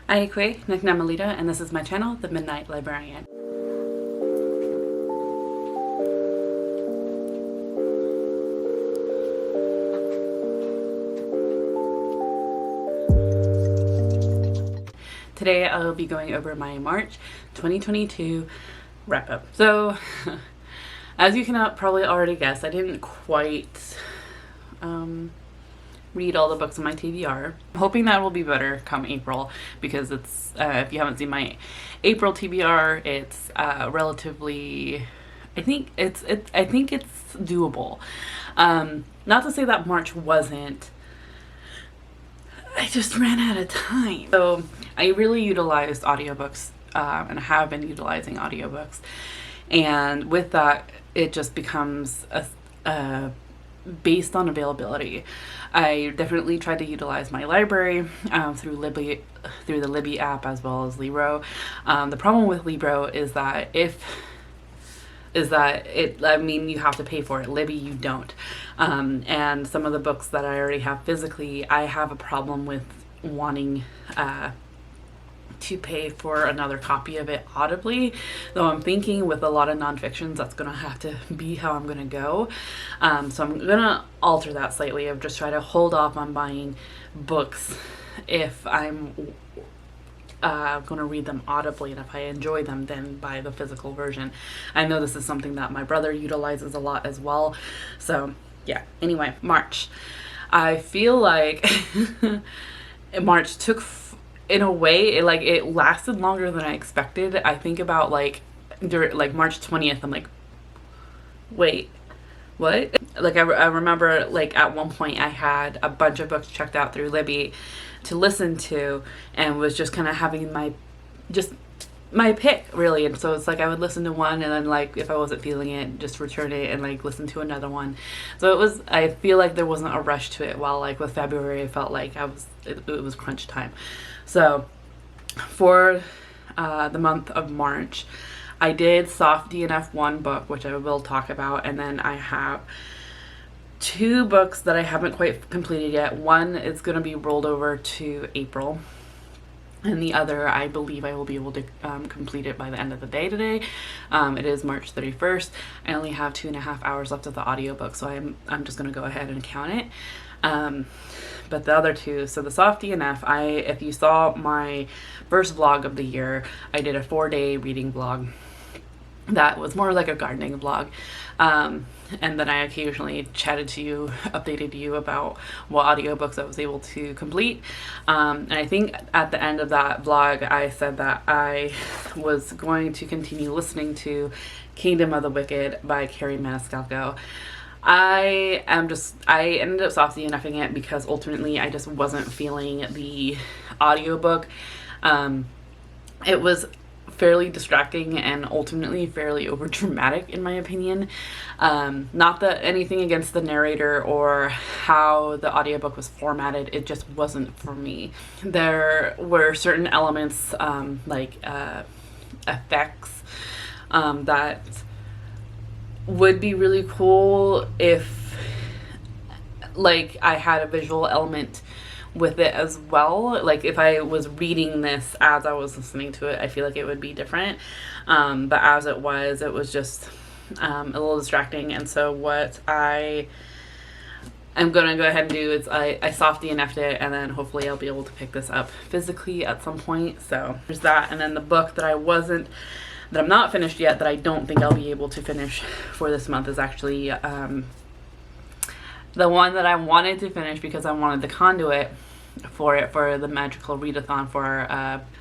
Aikwe, Niknamalita, and this is my channel, The Midnight Librarian. Today I'll be going over my March 2022 wrap-up. So, as you can probably already guess, I didn't quite read all the books on my TBR. I'm hoping that will be better come April, because it's if you haven't seen my April TBR, it's relatively, I think it's doable. Not to say that March wasn't. I just ran out of time. So I really utilized audiobooks and have been utilizing audiobooks. And with that, it just becomes based on availability. I definitely tried to utilize my library through the Libby app as well as Libro. The problem with Libro is that you have to pay for it. Libby, you don't. And some of the books that I already have physically, I have a problem with wanting to pay for another copy of it audibly, though I'm thinking with a lot of nonfictions that's gonna have to be how I'm gonna go. So I'm gonna alter that slightly of just try to hold off on buying books if I'm gonna read them audibly, and if I enjoy them, then buy the physical version. I know this is something that my brother utilizes a lot as well. So yeah, anyway, March. I feel like March took, in a way, it lasted longer than I expected. I think about March 20th, I'm like, wait, what? Like I remember at one point I had a bunch of books checked out through Libby to listen to, and was just kind of having my pick, really. And so it's like I would listen to one, and then if I wasn't feeling it, just return it and listen to another one. So I feel like there wasn't a rush to it, while with February I felt like it was crunch time. So for the month of March, I did soft DNF one book, which I will talk about, and then I have two books that I haven't quite completed yet. One is going to be rolled over to April, and the other, I believe I will be able to complete it by the end of the day today. It is March 31st. I only have 2.5 hours left of the audiobook, so I'm just going to go ahead and count it. But the other two, so the soft DNF, if you saw my first vlog of the year, I did a 4-day reading vlog that was more like a gardening vlog. And then I occasionally chatted to you, updated you about what audiobooks I was able to complete. And I think at the end of that vlog, I said that I was going to continue listening to Kingdom of the Wicked by Carrie Maniscalco. I ended up soft DNFing it because ultimately I just wasn't feeling the audiobook. It was fairly distracting and ultimately fairly over dramatic, in my opinion. Not that anything against the narrator or how the audiobook was formatted, it just wasn't for me. There were certain elements effects that would be really cool if I had a visual element with it as well. If I was reading this as I was listening to it, I feel like it would be different. But as it was just a little distracting. And so what I'm gonna go ahead and do is I soft DNF'd it, and then hopefully I'll be able to pick this up physically at some point. So there's that. And then the book that I'm not finished yet, that I don't think I'll be able to finish for this month, is actually the one that I wanted to finish because I wanted the conduit for the magical readathon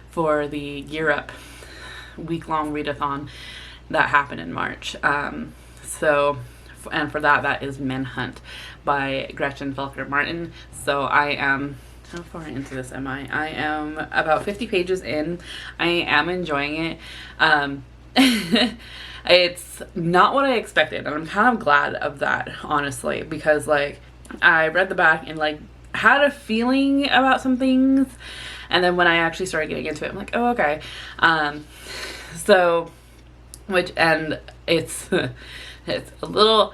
for the Year Up week-long readathon that happened in March. And for that is Menhunt by Gretchen Felker Martin. So I am, how far into this am I? I am about 50 pages in. I am enjoying it. It's not what I expected, and I'm kind of glad of that, honestly, because I read the back and had a feeling about some things, and then when I actually started getting into it, I'm like, oh, okay. So it's a little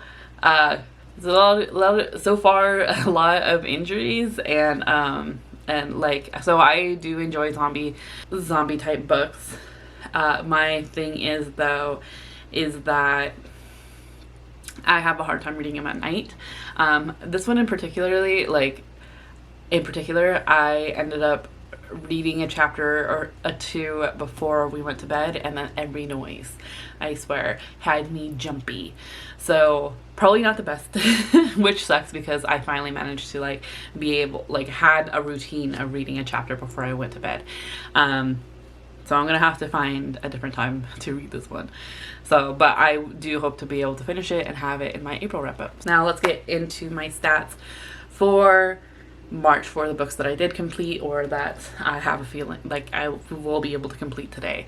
so far a lot of injuries, and And like, so I do enjoy zombie type books. My thing is though, is that I have a hard time reading them at night. This one in particular, I ended up reading a chapter or two before we went to bed, and then every noise, I swear, had me jumpy. So probably not the best, which sucks because I finally managed to like be able, like, had a routine of reading a chapter before I went to bed. So I'm gonna have to find a different time to read this one. So, but I do hope to be able to finish it and have it in my April wrap-up. Now let's get into my stats for March for the books that I did complete, or that I have a feeling like I will be able to complete today.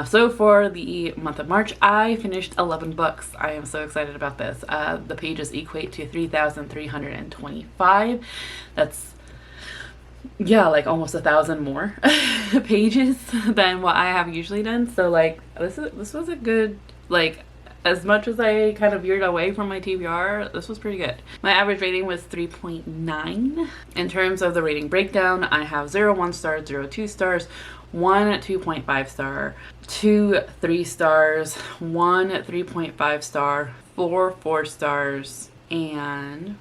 So for the month of March, I finished 11 books. I am so excited about this. The pages equate to 3,325. That's, yeah, like almost 1,000 more pages than what I have usually done. So like this was a good, like, as much as I kind of veered away from my TBR, this was pretty good. My average rating was 3.9. In terms of the rating breakdown, I have 0 1 stars, 0 2 stars, 1 2.5 star, 2 3 stars, 1 3.5 star, 4 4 stars, and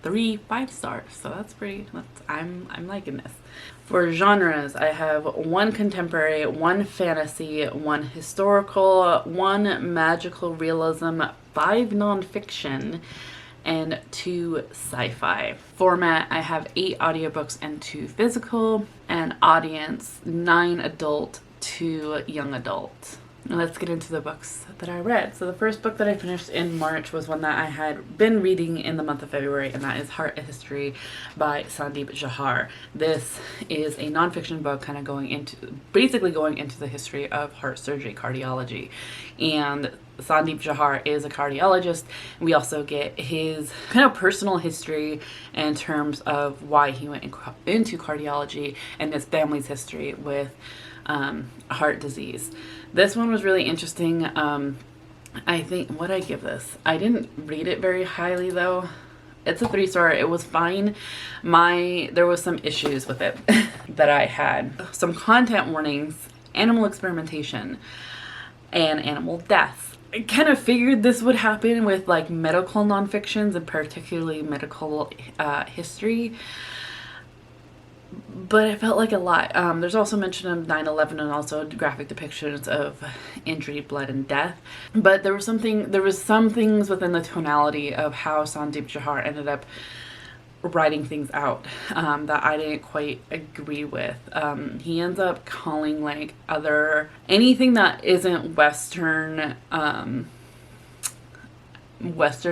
3 5 stars. So that's pretty, I'm liking this. For genres, I have 1 contemporary, 1 fantasy, 1 historical, 1 magical realism, 5 nonfiction, and 2 sci-fi. Format, I have 8 audiobooks and 2 physical, and audience, 9 adult, 2 young adult. Let's get into the books that I read. So the first book that I finished in March was one that I had been reading in the month of February, and that is Heart: A History by Sandeep Jahar. This is a nonfiction book kind of going into the history of heart surgery, cardiology. And Sandeep Jahar is a cardiologist. We also get his kind of personal history in terms of why he went into cardiology and his family's history with heart disease. This one was really interesting. I think, what I give this? I didn't rate it very highly though. It's a 3-star. It was fine. There was some issues with it that I had. Some content warnings, animal experimentation, and animal deaths. I kind of figured this would happen with like medical nonfictions, and particularly medical history. But it felt like a lot. There's also mention of 9/11 and also graphic depictions of injury, blood, and death. But there was some things within the tonality of how Sandeep Jahar ended up writing things out that I didn't quite agree with. He ends up calling like anything that isn't Western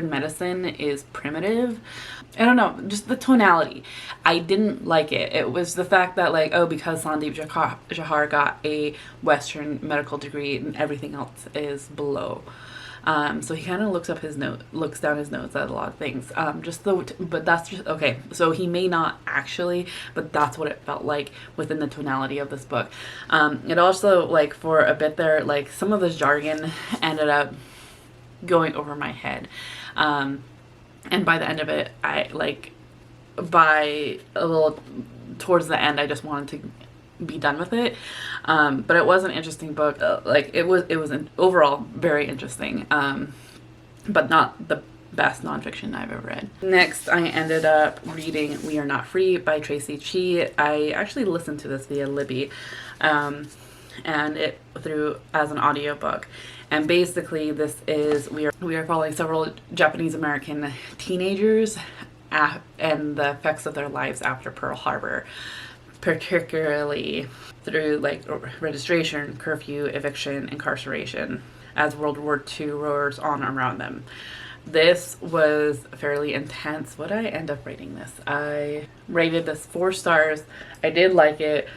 medicine is primitive. I don't know, just the tonality. I didn't like it. It was the fact that like, oh, because Sandeep Jahar got a Western medical degree and everything else is below. So he kind of looks down his notes at a lot of things. But that's just, okay. So he may not actually, but that's what it felt like within the tonality of this book. It also, like, for a bit there, like some of this jargon ended up going over my head. And by the end of it, by a little towards the end, I just wanted to be done with it. But it was an interesting book. It was an overall very interesting, but not the best nonfiction I've ever read. Next, I ended up reading We Are Not Free by Tracy Chee. I actually listened to this via Libby, and it through as an audiobook. And basically this is, we are following several Japanese American teenagers and the effects of their lives after Pearl Harbor, particularly through like registration, curfew, eviction, incarceration, as World War II roars on around them. This was fairly intense. What did I end up rating this? I rated this 4 stars. I did like it.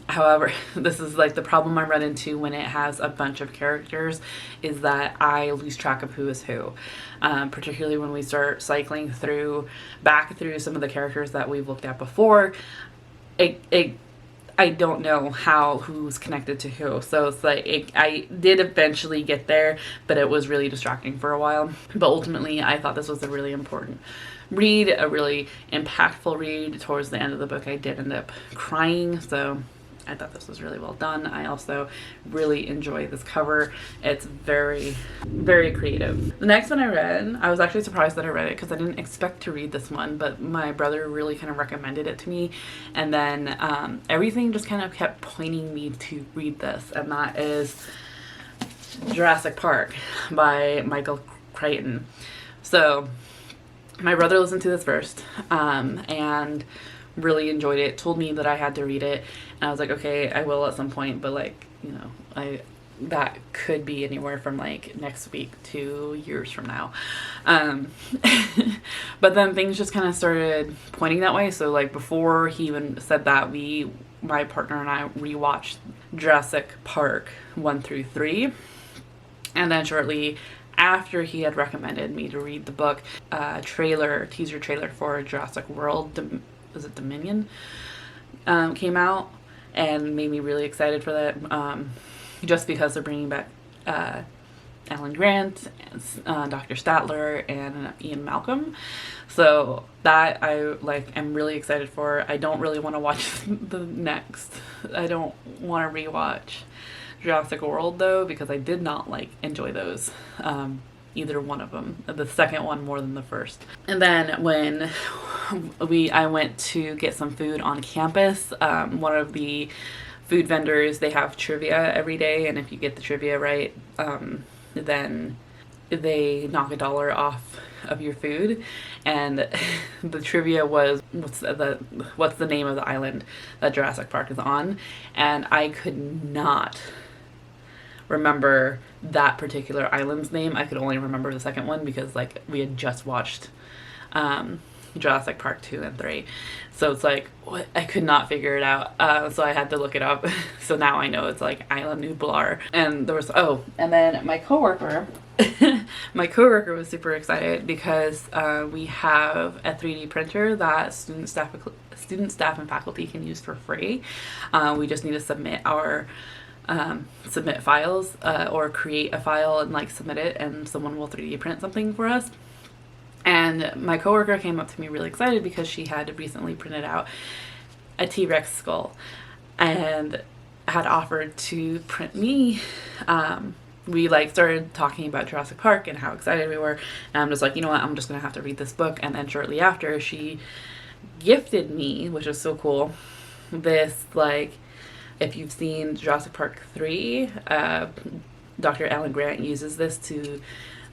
However, this is like the problem I run into when it has a bunch of characters, is that I lose track of who is who. Particularly when we start cycling back through some of the characters that we've looked at before. I don't know who's connected to who. So it's like, I did eventually get there, but it was really distracting for a while. But ultimately, I thought this was a really important read, a really impactful read. Towards the end of the book, I did end up crying, so I thought this was really well done. I also really enjoy this cover. It's very, very creative. The next one I read, I was actually surprised that I read it because I didn't expect to read this one, but my brother really kind of recommended it to me, and then everything just kind of kept pointing me to read this, and that is Jurassic Park by Michael Crichton. So my brother listened to this first and really enjoyed it, told me that I had to read it, and I was like, okay, I will at some point, but like, you know, that could be anywhere from like next week to years from now. But then things just kind of started pointing that way. So like before he even said that, my partner and I rewatched Jurassic Park 1 through 3, and then shortly after he had recommended me to read the book, teaser trailer for Jurassic World, was it Dominion, came out, and made me really excited for that, just because they're bringing back Alan Grant, Dr. Statler, and Ian Malcolm. So that I'm really excited for. I don't really want to watch the next. I don't want to rewatch Jurassic World though, because I did not enjoy those. Either one of them. The second one more than the first. And then when I went to get some food on campus, one of the food vendors, they have trivia every day, and if you get the trivia right, then they knock $1 off of your food. And the trivia was, what's the name of the island that Jurassic Park is on? And I could not remember that particular island's name. I could only remember the second one because we had just watched Jurassic Park 2 and 3. So it's what? I could not figure it out. So I had to look it up. So now I know it's Island Nublar. And there was, and then my coworker was super excited because we have a 3D printer that student staff and faculty can use for free. We just need to submit files or create a file and submit it, and someone will 3D print something for us. And my coworker came up to me really excited because she had recently printed out a T-Rex skull and had offered to print me. We started talking about Jurassic Park and how excited we were, and I'm just you know what, I'm just gonna have to read this book. And then shortly after, she gifted me, which is so cool, this if you've seen Jurassic Park 3, Dr. Alan Grant uses this to,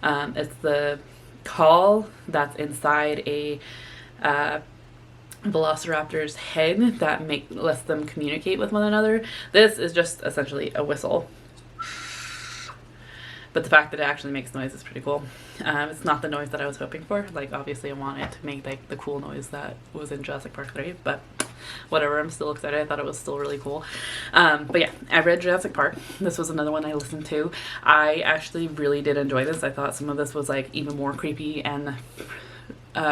it's the call that's inside a velociraptor's head that lets them communicate with one another. This is just essentially a whistle. But the fact that it actually makes noise is pretty cool. It's not the noise that I was hoping for. Obviously I want it to make the cool noise that was in Jurassic Park 3, but whatever, I'm still excited. I thought it was still really cool. But yeah, I read Jurassic Park. This was another one I listened to. I actually really did enjoy this. I thought some of this was even more creepy and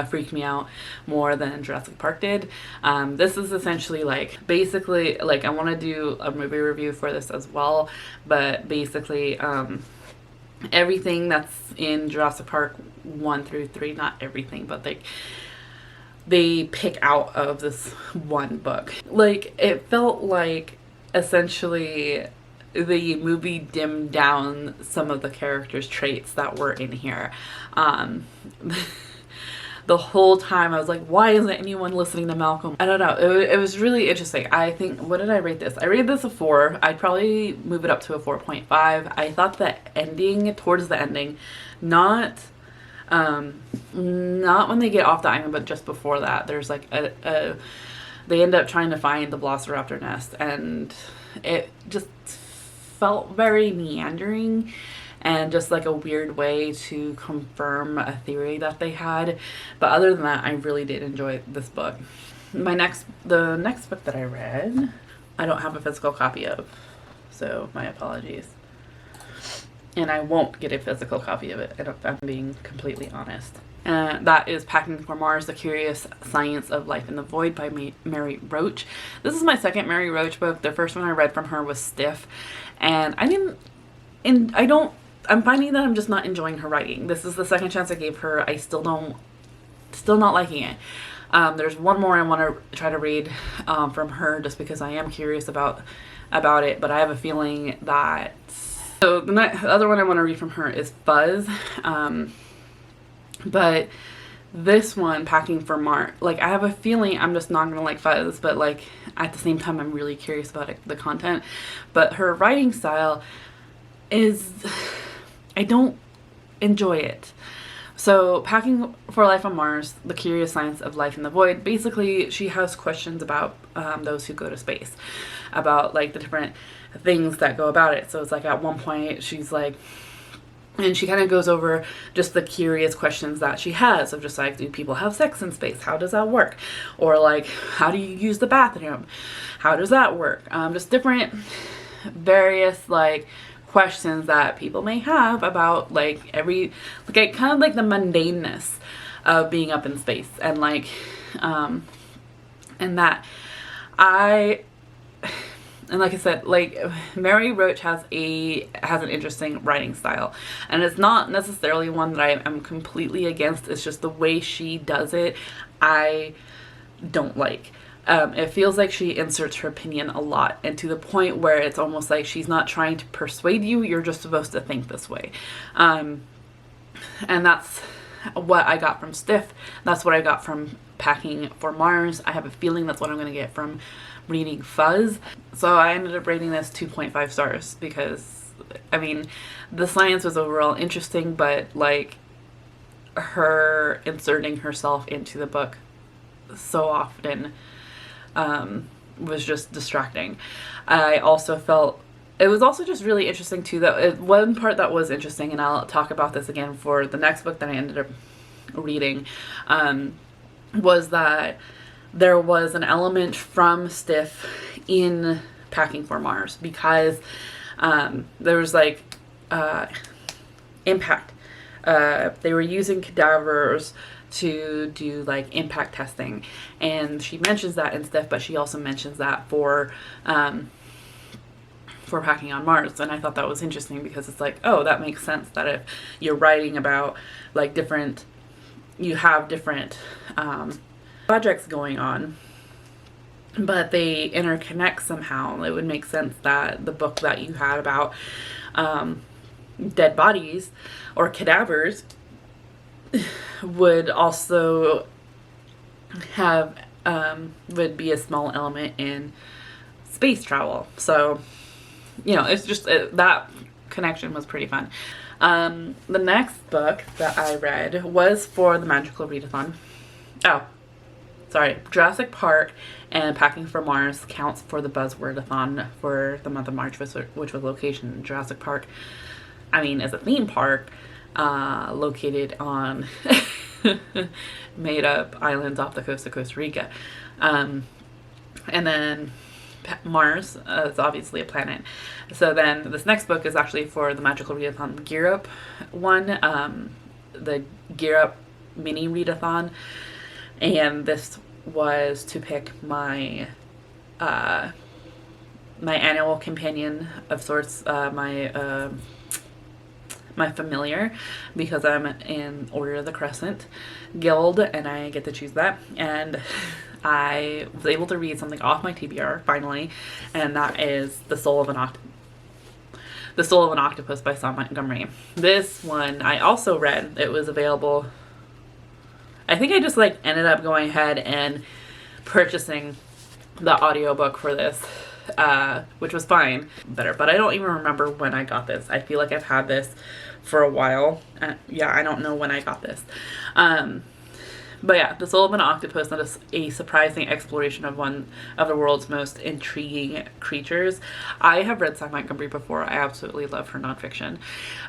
freaked me out more than Jurassic Park did. This is essentially basically I want to do a movie review for this as well, but basically everything that's in Jurassic Park 1 through 3, not everything, but they pick out of this one book. It felt essentially the movie dimmed down some of the characters' traits that were in here. The whole time I was why isn't anyone listening to Malcolm? I don't know. It was really interesting. I think, what did I rate this? I rated this a 4. I'd probably move it up to a 4.5. I thought the ending, towards the ending, not when they get off the island, but just before that, there's they end up trying to find the velociraptor nest, and it just felt very meandering and just a weird way to confirm a theory that they had. But other than that, I really did enjoy this book. The next book that I read, I don't have a physical copy of, so my apologies. And I won't get a physical copy of it, if I'm being completely honest. That is Packing for Mars, The Curious Science of Life in the Void by Mary Roach. This is my second Mary Roach book. The first one I read from her was Stiff, and I'm finding that I'm just not enjoying her writing. This is the second chance I gave her. I still don't still not liking it. There's one more I want to try to read from her, just because I am curious about it, but I have a feeling that... So the other one I want to read from her is Fuzz, but this one, Packing for Mars, like, I have a feeling I'm just not going to like Fuzz, but like at the same time I'm really curious about the content. But her writing style is... I don't enjoy it. So Packing for Life on Mars, The Curious Science of Life in the Void, basically she has questions about those who go to space, about like the different things that go about it. So it's like at one point she's like, and she kind of goes over just the curious questions that she has of just like, do people have sex in space? How does that work? Or like, how do you use the bathroom? How does that work? Just different various like questions that people may have about like like kind of like the mundaneness of being up in space, and like and that and like I said, like Mary Roach has an interesting writing style, and it's not necessarily one that I am completely against. It's just the way she does it I don't like. It feels like she inserts her opinion a lot, and to the point where it's almost like she's not trying to persuade you, you're just supposed to think this way. And that's what I got from Stiff. That's what I got from Packing for Mars. I have a feeling that's what I'm going to get from reading Fuzz. So I ended up rating this 2.5 stars because, I mean, the science was overall interesting, but like her inserting herself into the book so often was just distracting. I also felt it was also just really interesting too, that one part that was interesting, and I'll talk about this again for the next book that I ended up reading, was that there was an element from Stiff in Packing for Mars, because there was like impact. They were using cadavers to do like impact testing, and she mentions that in Stiff, but she also mentions that for Packing on Mars. And I thought that was interesting, because it's like, oh, that makes sense that if you're writing about like you have different projects going on, but they interconnect somehow, it would make sense that the book that you had about dead bodies or cadavers would also have would be a small element in space travel. So, you know, it's just that connection was pretty fun. The next book that I read was for the Magical Readathon. Oh, sorry, Jurassic Park and Packing for Mars counts for the Buzzwordathon for the month of March, which was location in Jurassic Park. I mean, as a theme park located on made up islands off the coast of Costa Rica. And then Mars is obviously a planet. So then this next book is actually for the Magical Readathon Gear Up one, the Gear Up mini Readathon. And this was to pick my my annual companion of sorts, my familiar, because I'm in Order of the Crescent Guild and I get to choose that. And I was able to read something off my TBR finally, and that is The Soul of an Octopus by Sam Montgomery. This one I also read. It was available. I think I just like ended up going ahead and purchasing the audiobook for this, which was fine, better, but I don't even remember when I got this. I feel like I've had this for a while. Yeah, I don't know when I got this. But yeah, The Soul of an Octopus is a surprising exploration of one of the world's most intriguing creatures. I have read Sam Montgomery before. I absolutely love her nonfiction.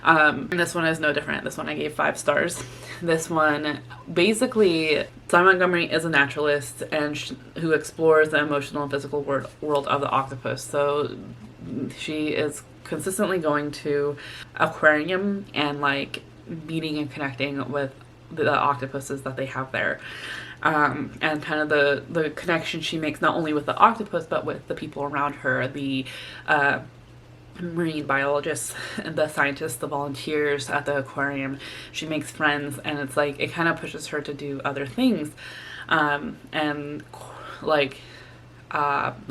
And this one is no different. This one I gave 5 stars. This one, basically, Sam Montgomery is a naturalist and who explores the emotional and physical world of the octopus. So she is consistently going to aquarium and like meeting and connecting with the octopuses that they have there, and kind of the connection she makes not only with the octopus but with the people around her, the marine biologists, the scientists, the volunteers at the aquarium. She makes friends, and it's like it kind of pushes her to do other things, and like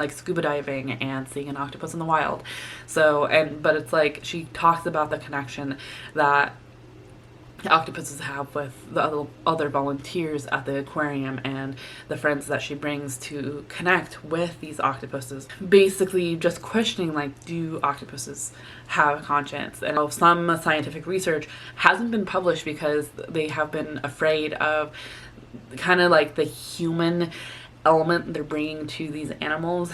scuba diving and seeing an octopus in the wild. But it's like she talks about the connection that octopuses have with the other volunteers at the aquarium and the friends that she brings to connect with these octopuses. Basically just questioning, like, do octopuses have a conscience? And some scientific research hasn't been published because they have been afraid of kind of like the human element they're bringing to these animals,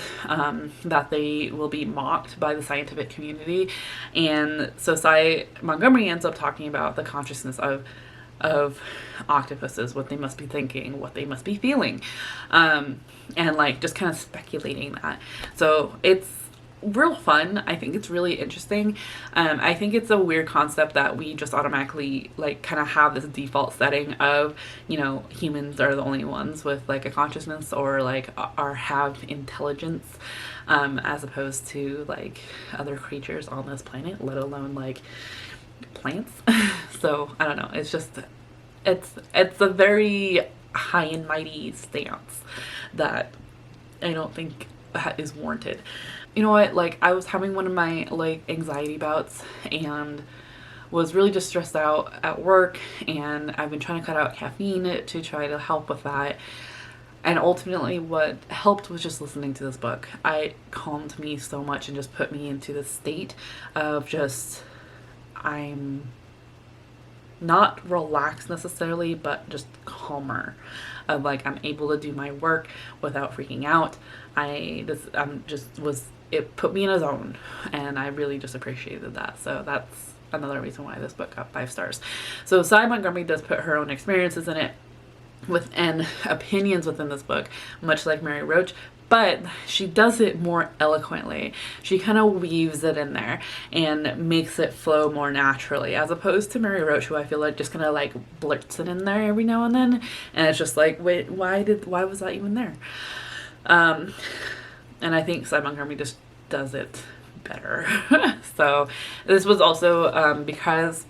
that they will be mocked by the scientific community. And so Cy Montgomery ends up talking about the consciousness of octopuses, what they must be thinking, what they must be feeling, and like just kind of speculating that. So it's real fun. I think it's really interesting. I think it's a weird concept that we just automatically like kind of have this default setting of, you know, humans are the only ones with like a consciousness or like are have intelligence, as opposed to like other creatures on this planet, let alone like plants. So I don't know. It's just it's a very high and mighty stance that I don't think is warranted. You know what, like I was having one of my like anxiety bouts and was really just stressed out at work, and I've been trying to cut out caffeine to try to help with that. And ultimately what helped was just listening to this book. It calmed me so much and just put me into this state of just, I'm not relaxed necessarily, but just calmer. Of like I'm able to do my work without freaking out. It put me in a zone, and I really just appreciated that. So that's another reason why this book got 5 stars. So Cy Montgomery does put her own experiences in it and opinions within this book, much like Mary Roach, but she does it more eloquently. She kind of weaves it in there and makes it flow more naturally, as opposed to Mary Roach, who I feel like just kind of like blurts it in there every now and then, and it's just like, wait, why was that even there? And I think Cy Montgomery just does it better. So this was also because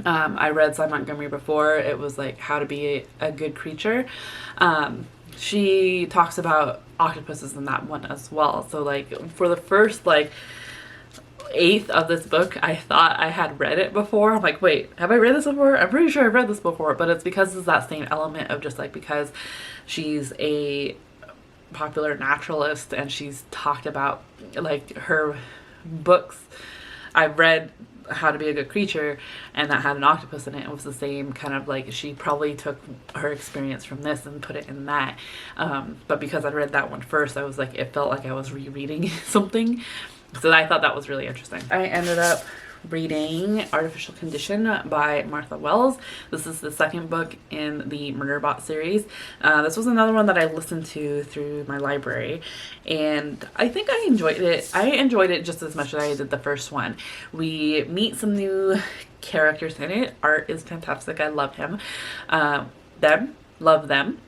I read Cy Montgomery before. It was like How to Be a Good Creature. She talks about octopuses in that one as well. So like for the first like 1/8 of this book, I thought I had read it before. I'm like, wait, have I read this before? I'm pretty sure I've read this before, but it's because it's that same element of just like, because she's a popular naturalist and she's talked about like her books. I've read How to Be a Good Creature, and that had an octopus in it. It was the same kind of like, she probably took her experience from this and put it in that. But because I'd read that one first, I was like, it felt like I was rereading something. So I thought that was really interesting. I ended up reading Artificial Condition by Martha Wells. This is the second book in the Murderbot series. This was another one that I listened to through my library, and I think I enjoyed it. I enjoyed it just as much as I did the first one. We meet some new characters in it. Art is fantastic. I love him. Love them.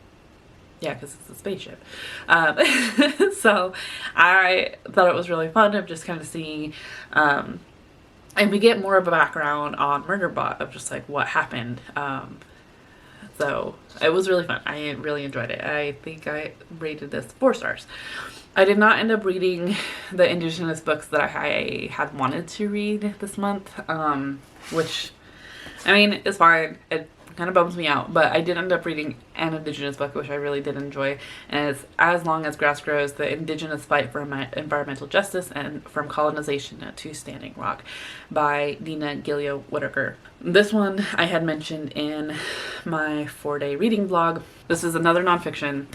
Yeah, because it's a spaceship. So I thought it was really fun of just kind of seeing, and we get more of a background on Murderbot of just like what happened. So it was really fun. I really enjoyed it. I think I rated this 4 stars. I did not end up reading the Indigenous books that I had wanted to read this month, which, I mean, it's fine. It kind of bums me out, but I did end up reading an Indigenous book, which I really did enjoy, and it's As Long as Grass Grows, The Indigenous Fight for Environmental Justice and From Colonization to Standing Rock by Dina Gilio Whitaker. This one I had mentioned in my 4-day reading vlog. This is another nonfiction.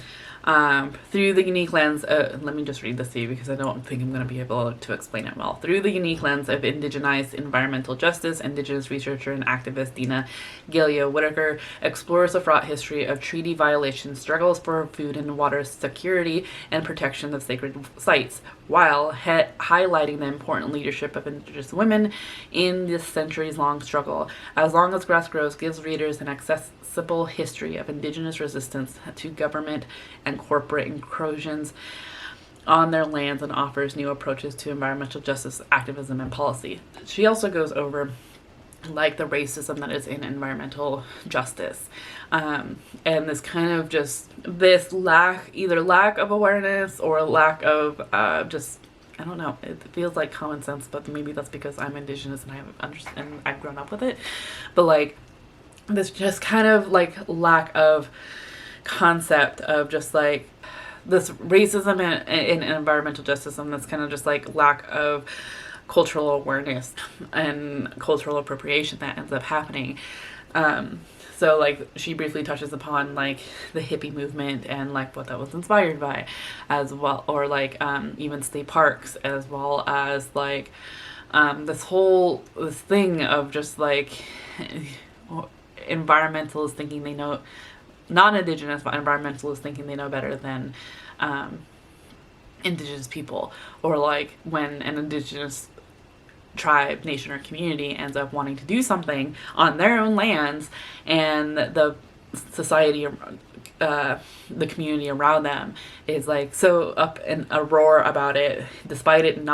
Through the unique lens, let me just read this to you because I don't think I'm going to be able to explain it well. Through the unique lens of indigenized environmental justice, Indigenous researcher and activist Dina Gilio Whitaker explores the fraught history of treaty violations, struggles for food and water security, and protection of sacred sites, while highlighting the important leadership of Indigenous women in this centuries-long struggle. As Long as Grass Grows gives readers an accessible history of Indigenous resistance to government and corporate incursions. on their lands and offers new approaches to environmental justice activism and policy. She also goes over like the racism that is in environmental justice, and this kind of just this either lack of awareness or lack of just, I don't know, it feels like common sense, but maybe that's because I'm Indigenous and I've grown up with it, but like this just kind of like lack of concept of just like this racism in environmental justice, and this kind of just like lack of cultural awareness and cultural appropriation that ends up happening. So like she briefly touches upon like the hippie movement and like what that was inspired by as well, or like even state parks, as well as like this thing of just like environmentalists thinking they know, non-Indigenous but environmentalists thinking they know better than Indigenous people, or like when an Indigenous tribe, nation, or community ends up wanting to do something on their own lands, and the society, the community around them is like so up in a roar about it, despite it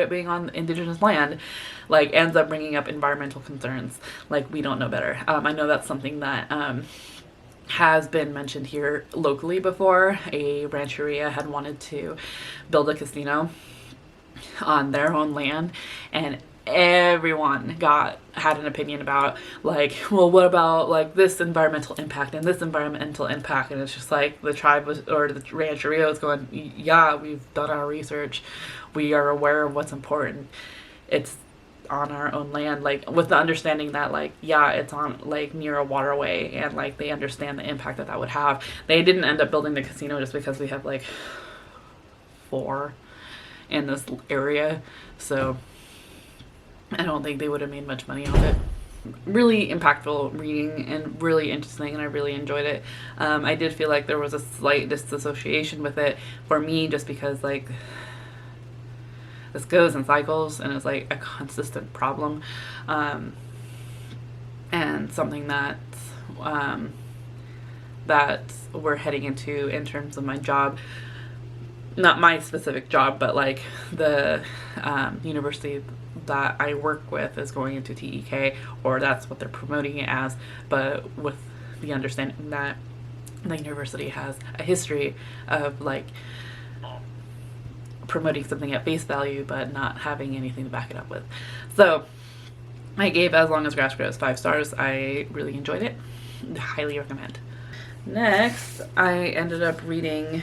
being on Indigenous land, like ends up bringing up environmental concerns like we don't know better. I know that's something that has been mentioned here locally before. A rancheria had wanted to build a casino on their own land, and everyone had an opinion about like, well, what about like this environmental impact and this environmental impact, and it's just like the tribe or the rancheria was going, yeah, we've done our research, we are aware of what's important, it's on our own land, like with the understanding that like, yeah, it's on like near a waterway, and like they understand the impact that would have. They didn't end up building the casino just because we have like 4 in this area, so I don't think they would have made much money off it. Really impactful reading and really interesting, and I really enjoyed it. I did feel like there was a slight disassociation with it for me, just because like this goes in cycles and it's like a consistent problem, and something that that we're heading into in terms of my job. Not my specific job, but like the university that I work with is going into TEK, or that's what they're promoting it as, but with the understanding that the university has a history of like promoting something at face value but not having anything to back it up with. So I gave As Long as Grass Grows 5 stars. I really enjoyed it. Highly recommend. Next, I ended up reading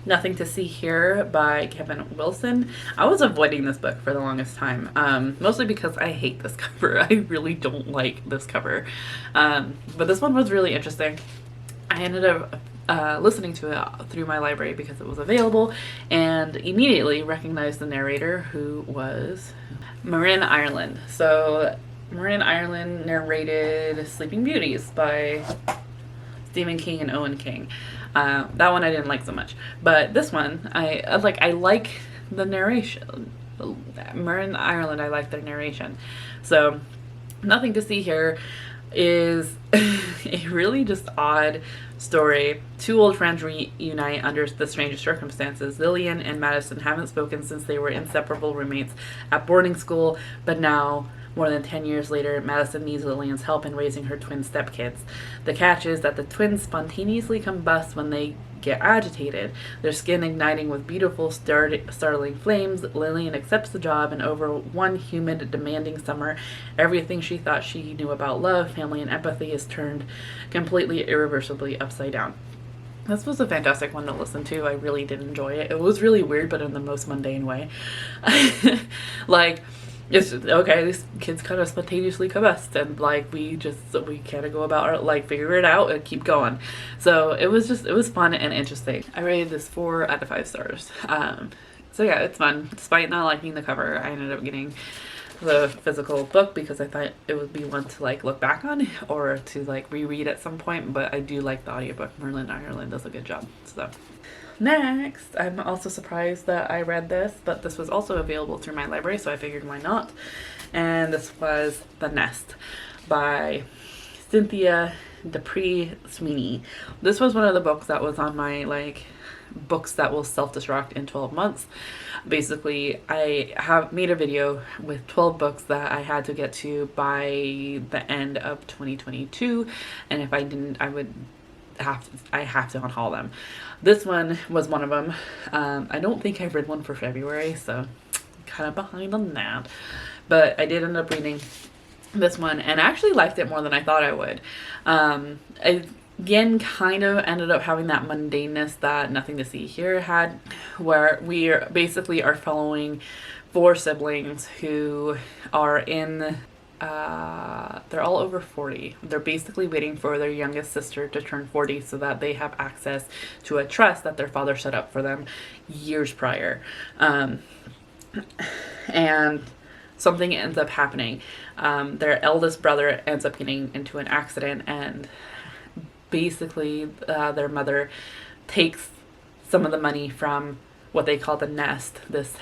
Nothing to See Here by Kevin Wilson. I was avoiding this book for the longest time, mostly because I hate this cover. I really don't like this cover, but this one was really interesting. I ended up listening to it through my library because it was available, and immediately recognized the narrator, who was Marin Ireland. So Marin Ireland narrated Sleeping Beauties by Stephen King and Owen King. That one I didn't like so much, but this one I like the narration. Marin Ireland, I like their narration. So Nothing to See Here is a really just odd story. 2 old friends reunite under the strangest circumstances. Lillian and Madison haven't spoken since they were inseparable roommates at boarding school, but now, more than 10 years later, Madison needs Lillian's help in raising her twin stepkids. The catch is that the twins spontaneously combust when they get agitated, their skin igniting with beautiful, startling flames. Lillian accepts the job, and over one humid, demanding summer, everything she thought she knew about love, family, and empathy is turned completely, irreversibly upside down. This was a fantastic one to listen to. I really did enjoy it. It was really weird, but in the most mundane way. Like, it's okay, these kids kind of spontaneously combust, and like we kind of go about our, like, figure it out and keep going. So it was fun and interesting. I rated this 4 out of 5 stars. So yeah, it's fun. Despite not liking the cover, I ended up getting the physical book because I thought it would be one to like look back on or to like reread at some point, but I do like the audiobook. Marin Ireland does a good job. So next, I'm also surprised that I read this, but this was also available through my library, so I figured why not. And this was The Nest by Cynthia Dupree Sweeney. This was one of the books that was on my like books that will self-destruct in 12 months. Basically, I have made a video with 12 books that I had to get to by the end of 2022, and if I didn't, I have to unhaul them. This one was one of them. I don't think I've read one for February, so I'm kind of behind on that. But I did end up reading this one, and I actually liked it more than I thought I would. I again kind of ended up having that mundaneness that Nothing to See Here had, where we basically are following 4 siblings who are in they're all over 40. They're basically waiting for their youngest sister to turn 40 so that they have access to a trust that their father set up for them years prior. And something ends up happening. Their eldest brother ends up getting into an accident, and basically their mother takes some of the money from what they call the nest, this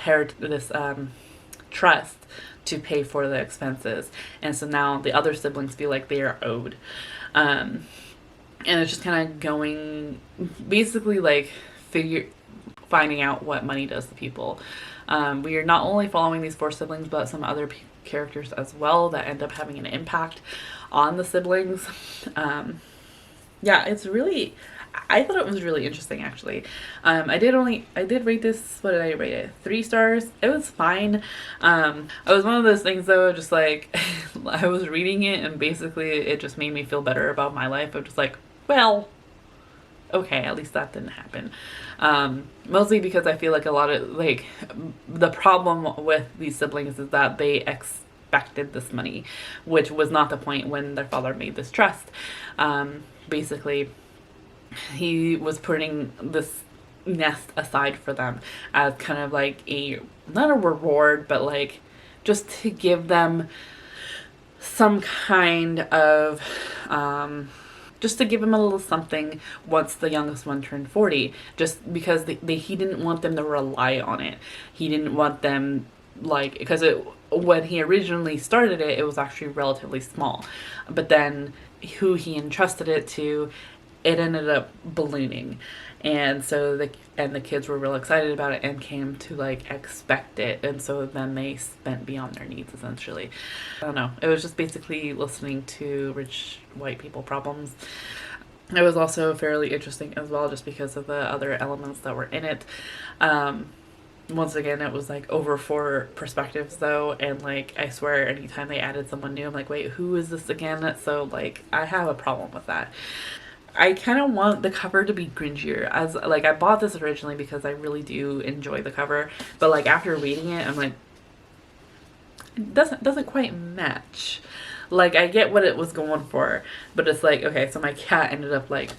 trust, to pay for the expenses. And so now the other siblings feel like they are owed. And it's just kind of going, basically like finding out what money does to people. We are not only following these 4 siblings, but some other characters as well that end up having an impact on the siblings. Yeah, it's really, I thought it was really interesting, actually. I did rate this, what did I rate it? 3 stars. It was fine. It was one of those things, though, just like, I was reading it, and basically it just made me feel better about my life. I'm just like, well, okay, at least that didn't happen. Mostly because I feel like a lot of, like, the problem with these siblings is that they expected this money, which was not the point when their father made this trust. Basically, he was putting this nest aside for them as kind of like not a reward, but like just to give them some kind of, just to give him a little something once the youngest one turned 40, just because he didn't want them to rely on it. He didn't want them, like, because when he originally started it, it was actually relatively small, but then who he entrusted it to, it ended up ballooning, and so the kids were real excited about it and came to like expect it, and so then they spent beyond their needs, essentially. I don't know, it was just basically listening to rich white people problems. It was also fairly interesting as well, just because of the other elements that were in it. Once again, it was like over 4 perspectives though, and like I swear anytime they added someone new, I'm like, wait, who is this again? So like I have a problem with that. I kind of want the cover to be gringier, as like I bought this originally because I really do enjoy the cover, but like after reading it, I'm like, it doesn't quite match. Like I get what it was going for, but it's like, okay, so my cat ended up like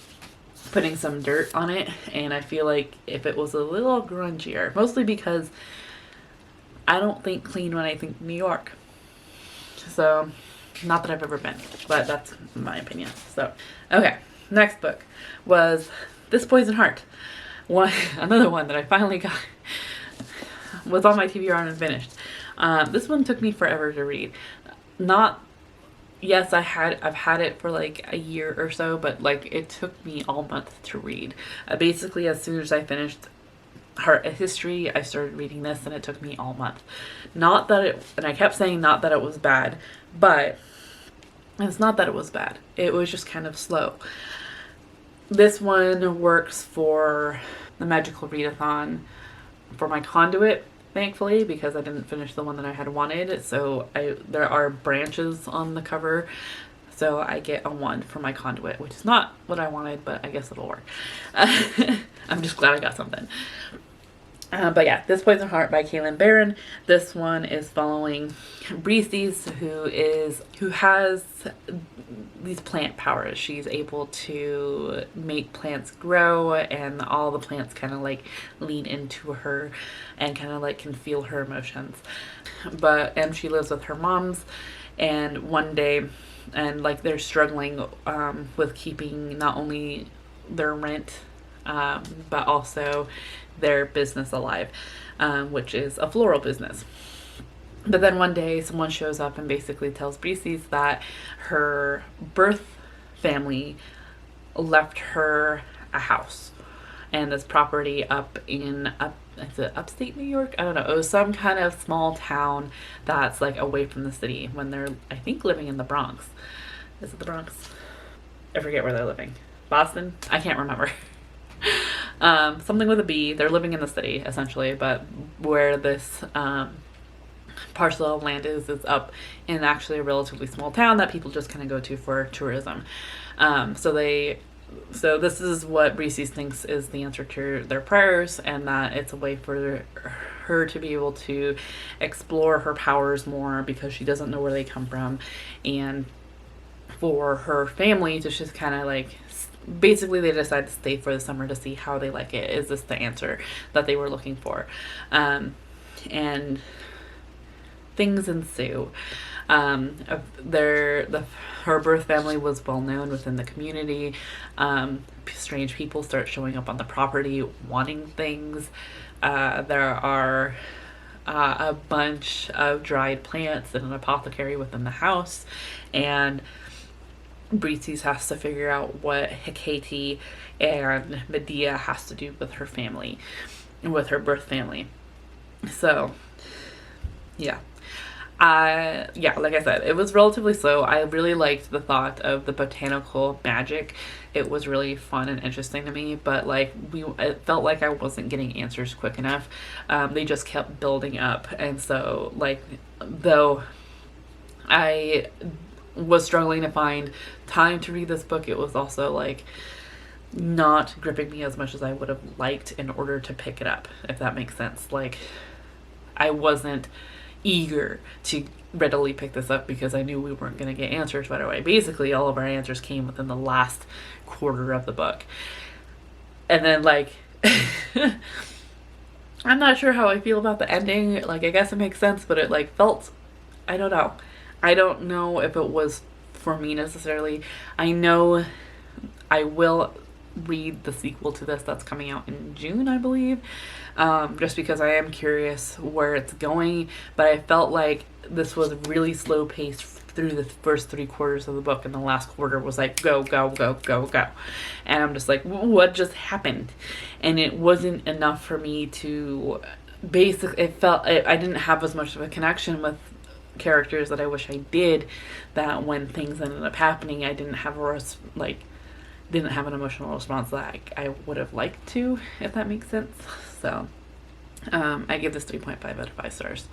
putting some dirt on it, and I feel like if it was a little grungier, mostly because I don't think clean when I think New York. So, not that I've ever been, but that's my opinion. So, okay, next book was This Poison Heart. Another one that I finally got, was on my TBR and finished. This one took me forever to read. Yes, I've had it for like a year or so, but like it took me all month to read. Basically, as soon as I finished Heart of History, I started reading this, and it took me all month. Not that it, and I kept saying not that it was bad, but it's not that it was bad. It was just kind of slow. This one works for the Magical Readathon for my conduit, thankfully, because I didn't finish the one that I had wanted. So there are branches on the cover, so I get a 1 for my conduit, which is not what I wanted, but I guess it'll work. I'm just glad I got something. But yeah, This Poison Heart by Kaylin Barron. This one is following Breezy's, who has these plant powers. She's able to make plants grow, and all the plants kind of like lean into her and kind of like can feel her emotions. And she lives with her moms, and one day, and like they're struggling with keeping not only their rent, but also their business alive, which is a floral business. But then one day someone shows up and basically tells Breezy's that her birth family left her a house, and this property up in is it upstate New York? I don't know. It was some kind of small town that's like away from the city when they're, I think, living in the Bronx. Is it the Bronx? I forget where they're living. Boston? I can't remember. Something with a B. They're living in the city essentially, but where this parcel of land is up in actually a relatively small town that people just kind of go to for tourism. So this is what Reese's thinks is the answer to their prayers, and that it's a way for her to be able to explore her powers more because she doesn't know where they come from, and for her family to just kind of like, basically they decide to stay for the summer to see how they like it. Is this the answer that they were looking for? And things ensue. Her birth family was well known within the community. Strange people start showing up on the property wanting things. There are a bunch of dried plants and an apothecary within the house, and Breezy has to figure out what Hecate and Medea has to do with her family, with her birth family. So, yeah. Like I said, it was relatively slow. I really liked the thought of the botanical magic. It was really fun and interesting to me, but like it felt like I wasn't getting answers quick enough. They just kept building up, and so like, though I was struggling to find time to read this book, it was also like not gripping me as much as I would have liked in order to pick it up, if that makes sense. Like, I wasn't eager to readily pick this up because I knew we weren't going to get answers right away. Basically, all of our answers came within the last quarter of the book. And then, like, I'm not sure how I feel about the ending. Like, I guess it makes sense, but it, like, felt, I don't know. I don't know if it was for me necessarily. I know I will read the sequel to this that's coming out in June, I believe, just because I am curious where it's going, but I felt like this was really slow paced through the first 3/4 of the book, and the last quarter was like go, and I'm just like, what just happened? And it wasn't enough for me to I didn't have as much of a connection with characters that I wish I did, that when things ended up happening, I didn't have didn't have an emotional response that I would have liked to, if that makes sense. So I give this 3.5 out of 5 stars.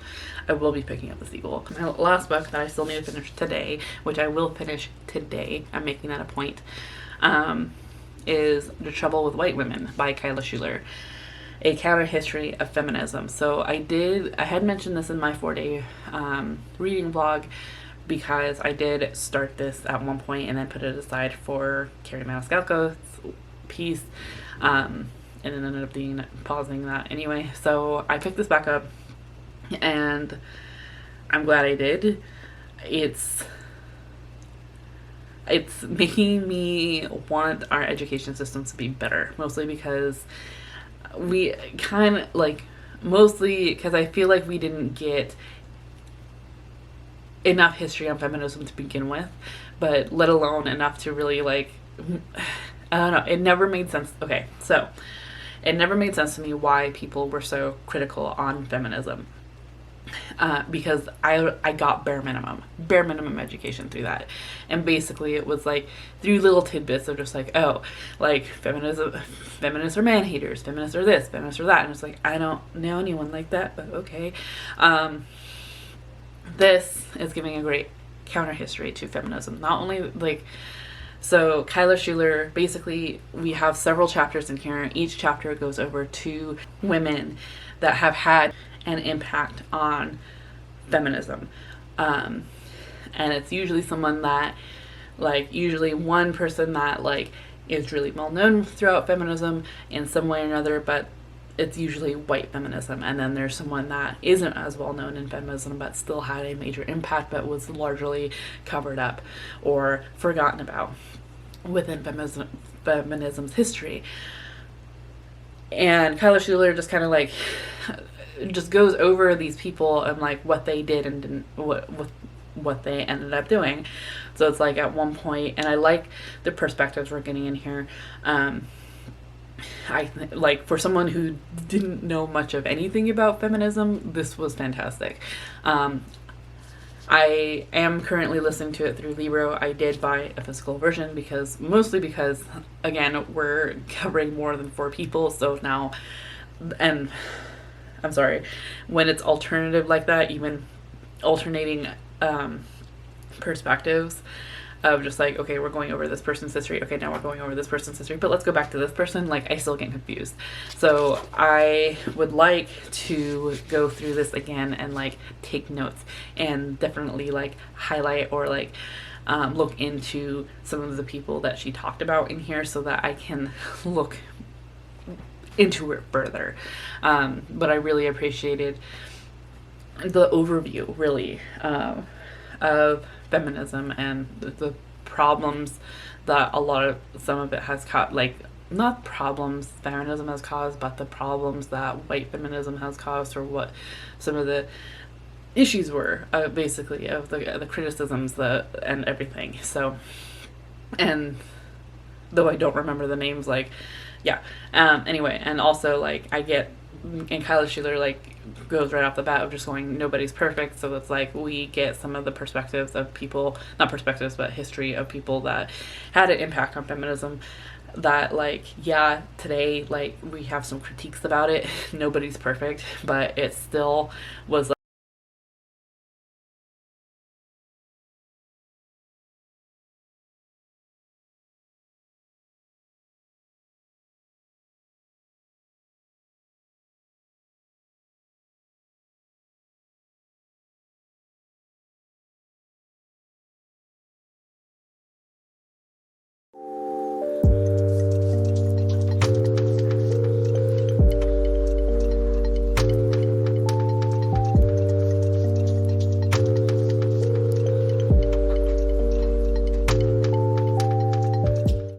I will be picking up the sequel. My last book that I still need to finish today, which I will finish today, I'm making that a point, is The Trouble with White Women by Kyla Schuler, a counter history of feminism. So I had mentioned this in my 4-day reading vlog, because I did start this at one point and then put it aside for Carrie Maniscalco's piece, and then ended up pausing that anyway. So I picked this back up, and I'm glad I did. It's making me want our education system to be better, mostly because we kind of like, mostly because I feel like we didn't get enough history on feminism to begin with, but let alone enough to really like, I don't know, it never made sense. Okay, so it never made sense to me why people were so critical on feminism, because I got bare minimum education through that, and basically it was like through little tidbits of just like, oh, like feminists are man haters, feminists are this, feminists are that, and it's like, I don't know anyone like that, but okay. This is giving a great counter history to feminism. Not only like, so Kyla Schuler, basically we have several chapters in here. Each chapter goes over 2 women that have had an impact on feminism. And it's usually someone that, like, usually one person that like is really well known throughout feminism in some way or another, but it's usually white feminism. And then there's someone that isn't as well known in feminism but still had a major impact but was largely covered up or forgotten about within feminism's history. And Kyla Schuler just kind of like just goes over these people and like what they did and didn't, what they ended up doing. So it's like at one point, and I like the perspectives we're getting in here, like, for someone who didn't know much of anything about feminism, this was fantastic. I am currently listening to it through Libro. I did buy a physical version mostly because, again, we're covering more than 4 people. So now, and I'm sorry, when it's alternative like that, even alternating perspectives of just like, okay, we're going over this person's history. Okay, now we're going over this person's history, but let's go back to this person. Like, I still get confused. So I would like to go through this again and like take notes and definitely like highlight or like look into some of the people that she talked about in here so that I can look into it further. But I really appreciated the overview, really, of feminism and the problems that some of it has caused, like, not problems feminism has caused, but the problems that white feminism has caused, or what some of the issues were, basically, of the criticisms and everything. So, and though I don't remember the names, like, yeah. Anyway, and also, like, I get, and Kyla Schuler, like, goes right off the bat of just going, nobody's perfect. So it's like, we get some of the perspectives of people, not perspectives, but history of people that had an impact on feminism that, like, yeah, today, like, we have some critiques about it. Nobody's perfect, but it still was,